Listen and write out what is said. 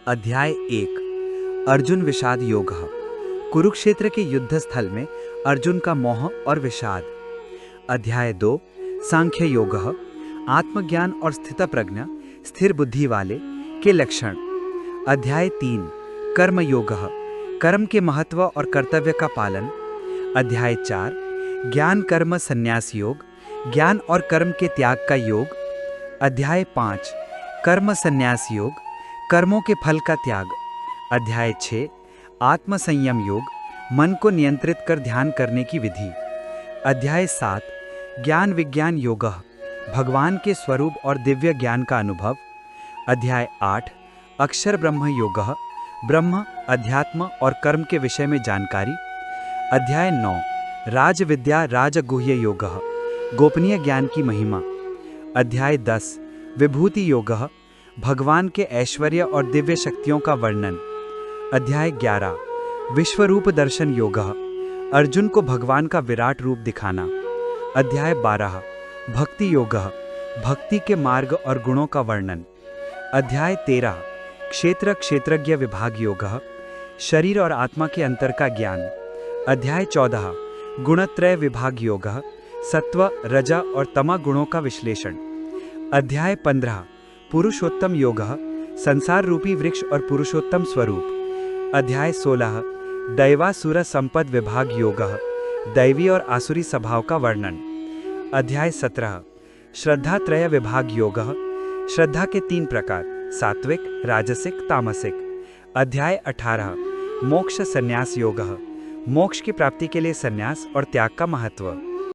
अध्याय 1 अर्जुन विषाद योगः। कुरुक्षेत्र के युद्ध स्थल में अर्जुन का मोह और विषाद। अध्याय 2 सांख्य योगः। आत्मज्ञान और स्थितप्रज्ञ स्थिर बुद्धि वाले के लक्षण। अध्याय 3 कर्म योगः। कर्म के महत्व और कर्तव्य का पालन। अध्याय 4 ज्ञान कर्म संन्यास योग। ज्ञान और कर्म के त्याग का योग। अध्याय 5 कर्म संन्यास योग, कर्मों के फल का त्याग। अध्याय 6 आत्म संयम योग, मन को नियंत्रित कर ध्यान करने की विधि। अध्याय 7 ज्ञान विज्ञान योगः। भगवान के स्वरूप और दिव्य ज्ञान का अनुभव। अध्याय 8 अक्षर ब्रह्म योगः। ब्रह्म, अध्यात्म और कर्म के विषय में जानकारी। अध्याय 9 राज विद्या राजगुह्य योगः। गोपनीय ज्ञान की महिमा। अध्याय 10 विभूति योगः। भगवान के ऐश्वर्य और दिव्य शक्तियों का वर्णन। अध्याय 11 विश्वरूप दर्शन योगः। अर्जुन को भगवान का विराट रूप दिखाना। अध्याय 12 भक्ति योगः। भक्ति के मार्ग और गुणों का वर्णन। अध्याय 13 क्षेत्र क्षेत्रज्ञ विभाग योगः। शरीर और आत्मा के अंतर का ज्ञान। अध्याय 14 गुणत्रय विभाग योगः। सत्व, रज और तम गुणों का विश्लेषण। अध्याय 15 पुरुषोत्तम योगः। संसार रूपी वृक्ष और पुरुषोत्तम स्वरूप। अध्याय 16 दैवासुर संपद विभाग योगः। दैवी और आसुरी स्वभाव का वर्णन। अध्याय 17 श्रद्धात्रय विभाग योगः। श्रद्धा के 3 प्रकार, सात्विक, राजसिक, तामसिक। अध्याय 18 मोक्ष संन्यास योगः। मोक्ष की प्राप्ति के लिए संन्यास और त्याग का महत्व।